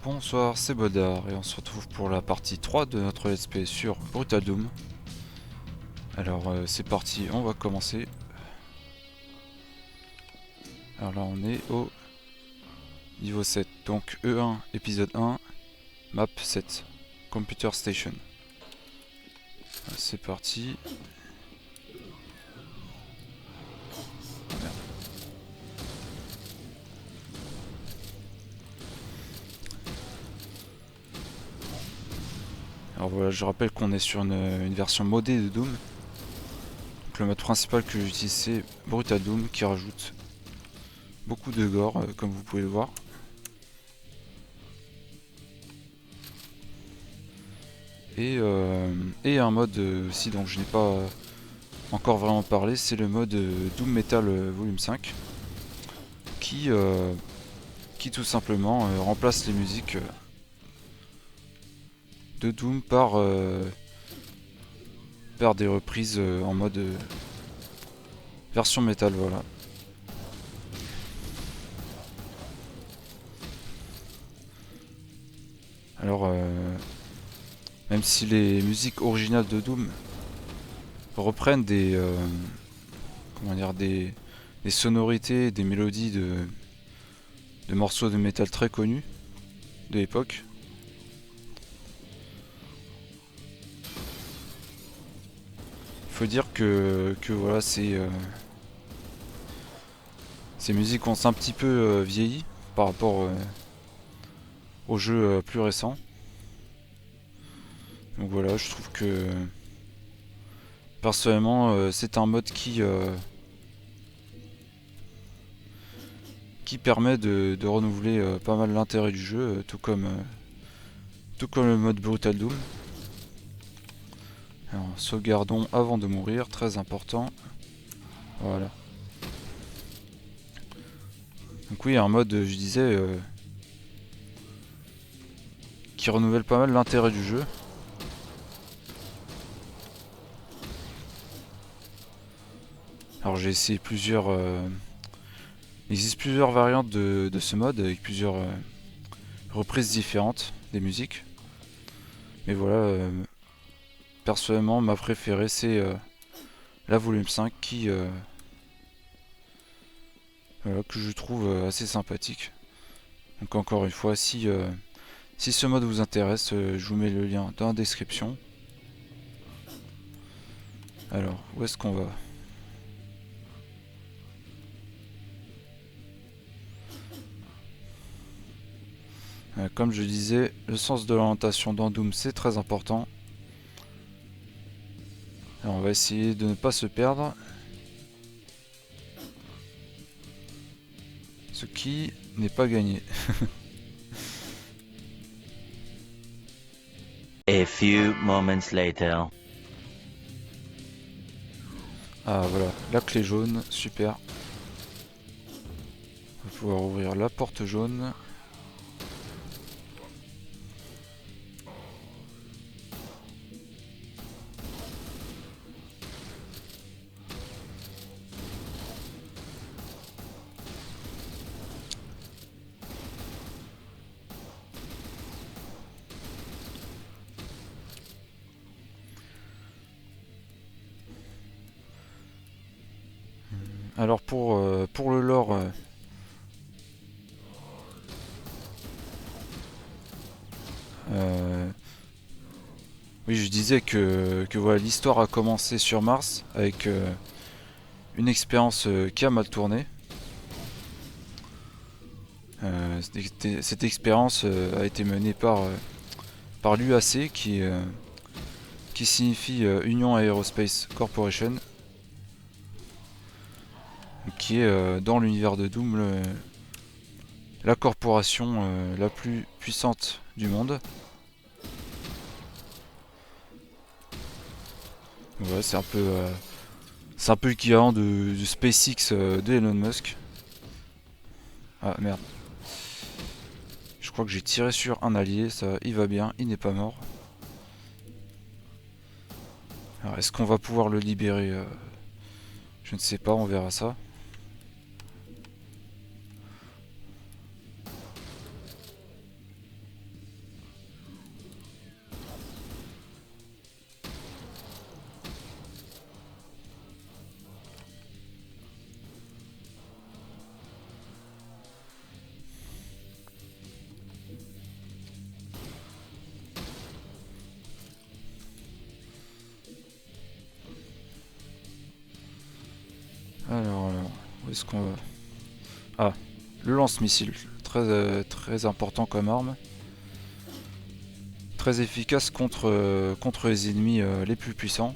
Bonsoir, c'est Bodar et on se retrouve pour la partie 3 de notre let's play sur Brutal Doom. Alors c'est parti, on va commencer. Alors là on est au niveau 7, donc E1 épisode 1, map 7, Computer Station. C'est parti. Ah, merde. Alors voilà, je rappelle qu'on est sur une version modée de Doom. Donc le mode principal que j'utilise c'est Brutal Doom qui rajoute beaucoup de gore comme vous pouvez le voir. Et un mode aussi dont je n'ai pas encore vraiment parlé, c'est le mode Doom Metal Volume 5 qui tout simplement remplace les musiques de Doom par des reprises en mode version métal, voilà. Alors même si les musiques originales de Doom reprennent comment dire, des sonorités, des mélodies de morceaux de métal très connus de l'époque. Il faut dire que voilà, ces musiques ont un petit peu vieilli par rapport aux jeux plus récents. Donc voilà, je trouve que personnellement c'est un mode qui permet de renouveler pas mal l'intérêt du jeu, tout comme le mode Brutal Doom. Alors, sauvegardons avant de mourir, très important. Voilà. Donc oui, un mode, je disais, qui renouvelle pas mal l'intérêt du jeu. Alors j'ai essayé plusieurs... il existe plusieurs variantes de ce mode, avec plusieurs reprises différentes des musiques. Mais voilà, personnellement, ma préférée, c'est la volume 5 voilà, que je trouve assez sympathique. Donc encore une fois, si ce mode vous intéresse, je vous mets le lien dans la description. Alors, où est-ce qu'on va ? Comme je disais, le sens de l'orientation dans Doom c'est très important. Alors, on va essayer de ne pas se perdre. Ce qui n'est pas gagné. A few moments later. Ah voilà, la clé jaune, super. On va pouvoir ouvrir la porte jaune. Alors pour le lore, oui je disais que voilà, l'histoire a commencé sur Mars avec une expérience qui a mal tourné. Cette expérience a été menée par l'UAC qui signifie Union Aerospace Corporation, qui est dans l'univers de Doom la corporation la plus puissante du monde. Ouais, c'est un peu l'équivalent de SpaceX de Elon Musk. Ah merde. Je crois que j'ai tiré sur un allié, ça il va bien, il n'est pas mort. Alors est-ce qu'on va pouvoir le libérer Je ne sais pas, on verra ça. Est-ce qu'on... Ah, le lance-missile. Très important comme arme. Très efficace contre les ennemis les plus puissants.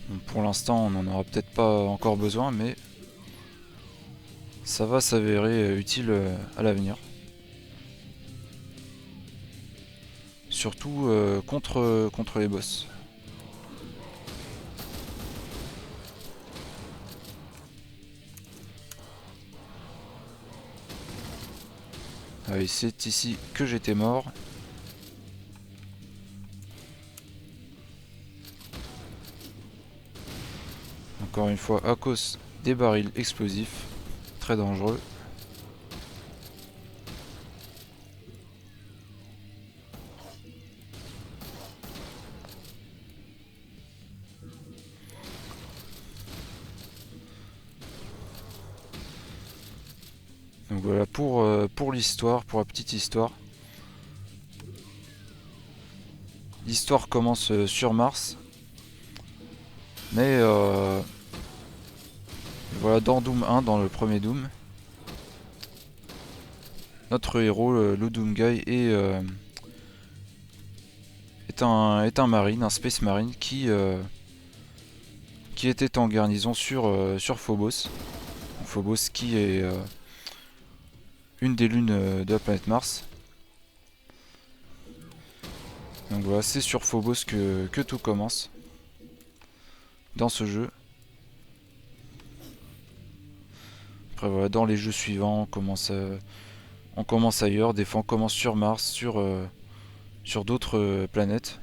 Bon, pour l'instant, on n'en aura peut-être pas encore besoin, mais ça va s'avérer utile à l'avenir. Surtout contre les boss. Ah oui, c'est ici que j'étais mort. Encore une fois, à cause des barils explosifs. Très dangereux. Donc voilà pour l'histoire, pour la petite histoire. L'histoire commence sur Mars. Mais voilà, dans Doom 1, dans le premier Doom, notre héros, le Doom Guy, est un marine, un space marine qui était en garnison sur Phobos. Phobos qui est une des lunes de la planète Mars. Donc voilà, c'est sur Phobos que tout commence dans ce jeu. Après voilà, dans les jeux suivants, on commence ailleurs. Des fois on commence sur Mars, sur d'autres planètes.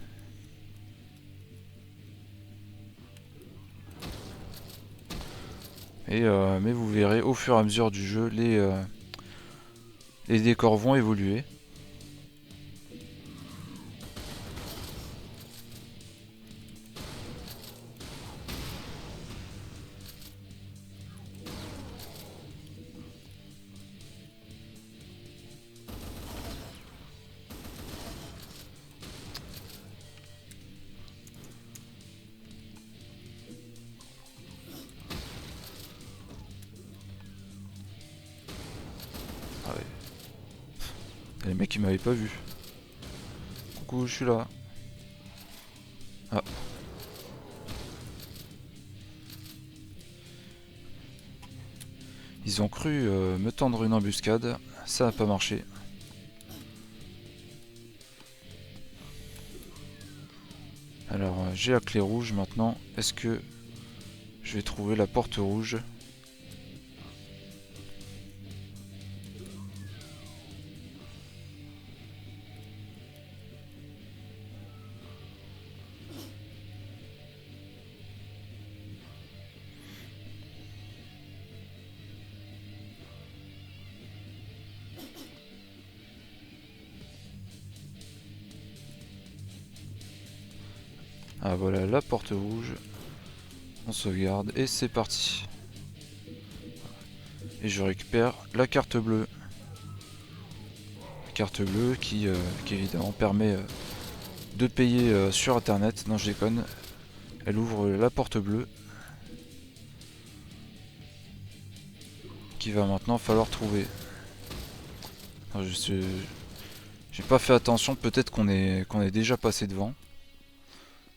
Mais vous verrez au fur et à mesure du jeu, les décors vont évoluer. Ah ouais. Les mecs ils m'avaient pas vu. Coucou, je suis là. Ah. Ils ont cru me tendre une embuscade. Ça n'a pas marché. Alors j'ai la clé rouge maintenant. Est-ce que je vais trouver la porte rouge? Ah voilà la porte rouge. On sauvegarde et c'est parti. Et je récupère la carte bleue. La carte bleue qui évidemment permet de payer sur internet. Non je déconne. Elle ouvre la porte bleue. Qu'il va maintenant falloir trouver. J'ai pas fait attention, peut-être qu'on est déjà passé devant.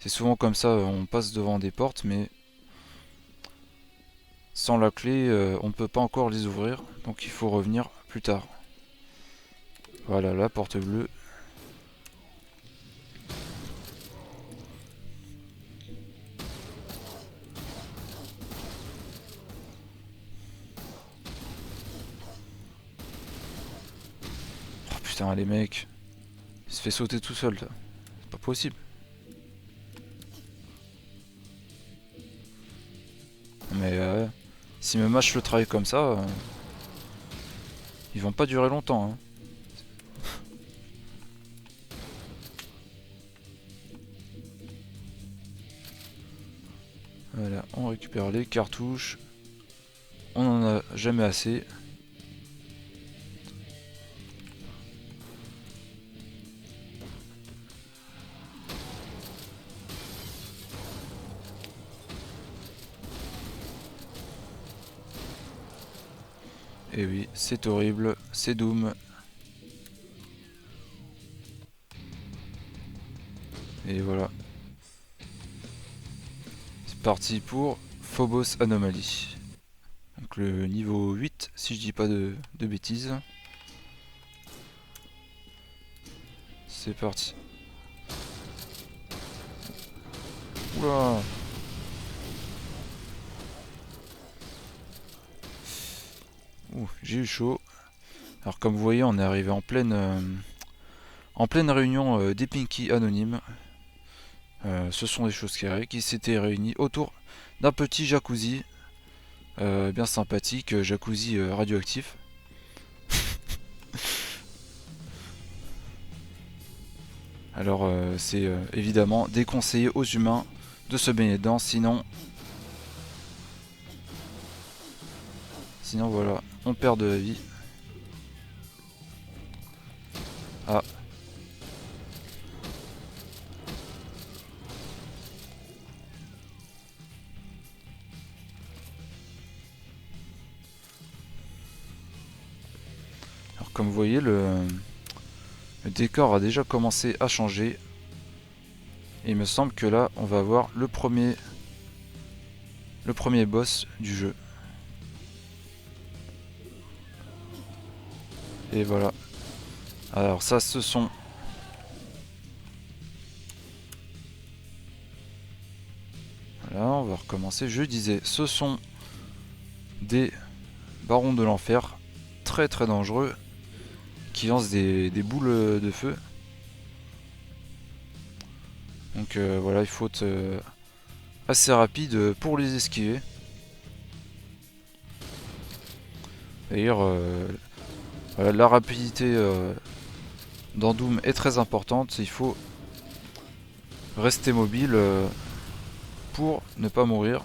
C'est souvent comme ça, on passe devant des portes, mais sans la clé, on ne peut pas encore les ouvrir, donc il faut revenir plus tard. Voilà, la porte bleue. Oh putain, les mecs, il se fait sauter tout seul, c'est pas possible. Mais si me mâche le travail comme ça, ils vont pas durer longtemps. Hein. Voilà, on récupère les cartouches. On en a jamais assez. Et oui, c'est horrible, c'est Doom. Et voilà. C'est parti pour Phobos Anomaly. Donc le niveau 8, si je dis pas de bêtises. C'est parti. Oula! Ouh, j'ai eu chaud. Alors comme vous voyez, on est arrivé en pleine réunion des Pinky anonymes. Ce sont des choses qui s'étaient réunies autour d'un petit jacuzzi bien sympathique, jacuzzi radioactif. Alors c'est évidemment déconseillé aux humains de se baigner dedans, sinon voilà, on perd de la vie. Ah. Alors comme vous voyez, le décor a déjà commencé à changer. Et il me semble que là, on va avoir le premier boss du jeu. Et voilà. Alors ça, ce sont... Voilà, on va recommencer. Je disais, ce sont des barons de l'enfer, très très dangereux, qui lancent des boules de feu. Donc voilà, il faut être assez rapide pour les esquiver. D'ailleurs, voilà, la rapidité dans Doom est très importante. Il faut rester mobile pour ne pas mourir.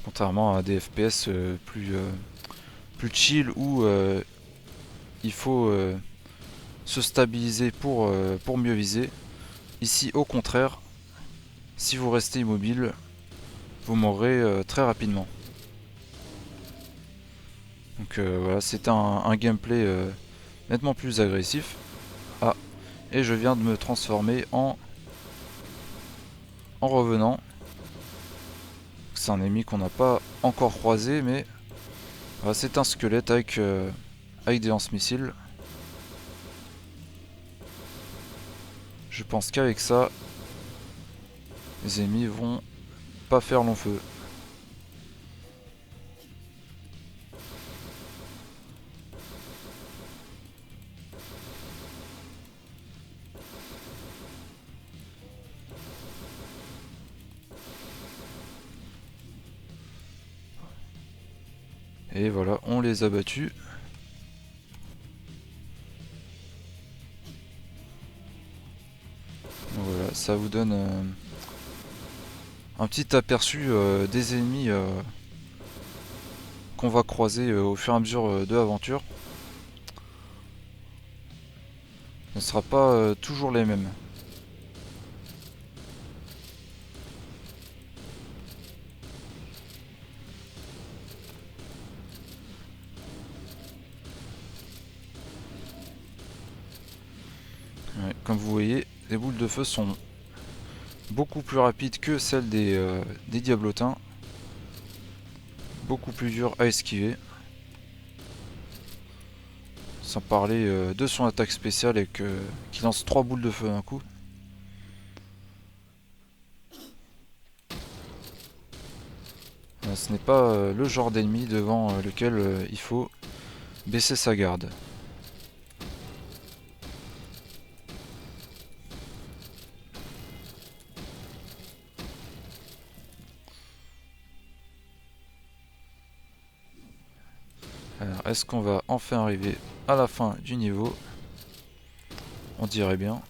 Contrairement à des FPS plus chill où il faut se stabiliser pour mieux viser. Ici, au contraire, si vous restez immobile, vous mourrez très rapidement. Donc voilà, c'est un gameplay nettement plus agressif. Ah, et je viens de me transformer en revenant. C'est un ennemi qu'on n'a pas encore croisé, mais voilà, c'est un squelette avec des lance-missiles. Je pense qu'avec ça, les ennemis vont pas faire long feu. Et voilà, on les a battus. Donc voilà, ça vous donne un petit aperçu des ennemis qu'on va croiser au fur et à mesure de l'aventure. Ce ne sera pas toujours les mêmes. Ouais, comme vous voyez, les boules de feu sont beaucoup plus rapides que celles des diablotins. Beaucoup plus dur à esquiver. Sans parler de son attaque spéciale qui lance 3 boules de feu d'un coup. Ce n'est pas le genre d'ennemi devant lequel il faut baisser sa garde. Alors, est-ce qu'on va enfin arriver à la fin du niveau? On dirait bien.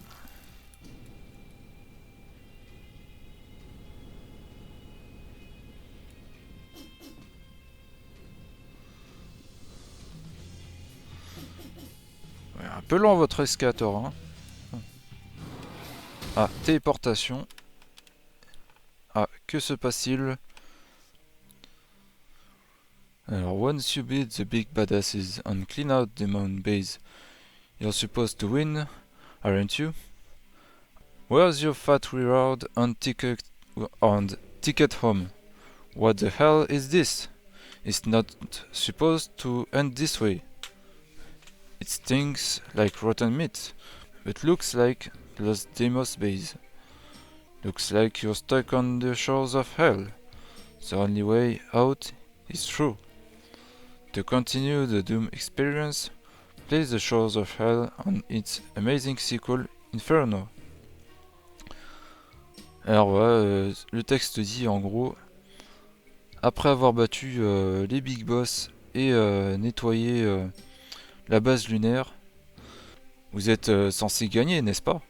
Ouais, un peu lent votre escalator, hein. Ah, téléportation. Ah, que se passe-t-il? Alors, once you beat the big badasses and clean out the moon base, you're supposed to win, aren't you? Where's your fat reward and ticket home? What the hell is this? It's not supposed to end this way. It stings like rotten meat, but looks like Los Deimos base. Looks like you're stuck on the shores of hell. The only way out is through. To continue the Doom experience, play The Shores of Hell on its amazing sequel Inferno. Alors voilà, le texte dit en gros, après avoir battu les Big Boss et nettoyé la base lunaire, vous êtes censé gagner, n'est-ce pas?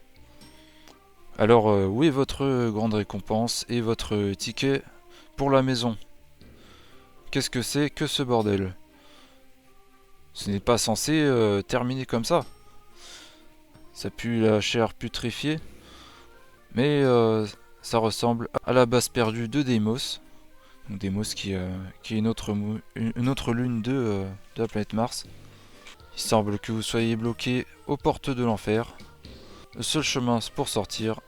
Alors où est votre grande récompense et votre ticket pour la maison? Qu'est-ce que c'est que ce bordel? Ce n'est pas censé terminer comme ça. Ça pue la chair putréfiée, mais ça ressemble à la base perdue de Deimos. Donc Deimos qui est une autre lune de la planète Mars. Il semble que vous soyez bloqué aux portes de l'enfer. Le seul chemin pour sortir,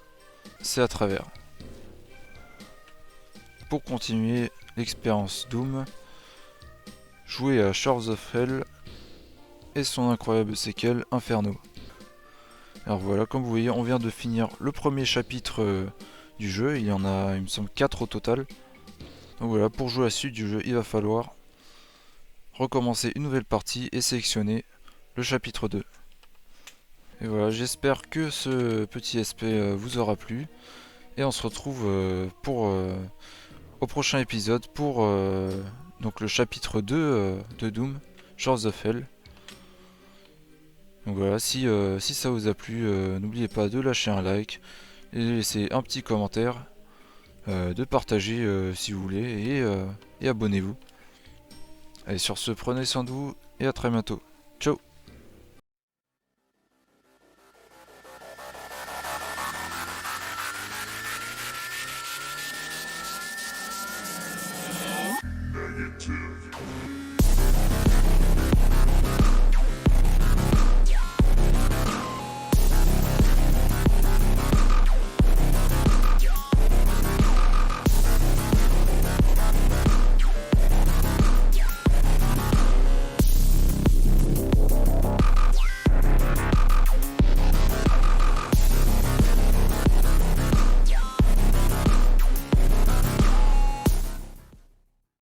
c'est à travers. Pour continuer l'expérience Doom, jouez à Shores of Hell et son incroyable séquel Inferno. Alors voilà, comme vous voyez, on vient de finir le premier chapitre du jeu. Il y en a, il me semble, 4 au total. Donc voilà, pour jouer à la suite du jeu, il va falloir recommencer une nouvelle partie et sélectionner le chapitre 2. Et voilà, j'espère que ce petit SP vous aura plu. Et on se retrouve au prochain épisode pour donc le chapitre 2 de Doom, Shores of Hell. Donc voilà, si ça vous a plu, n'oubliez pas de lâcher un like, et de laisser un petit commentaire, de partager si vous voulez, et abonnez-vous. Allez, sur ce, prenez soin de vous, et à très bientôt. Ciao!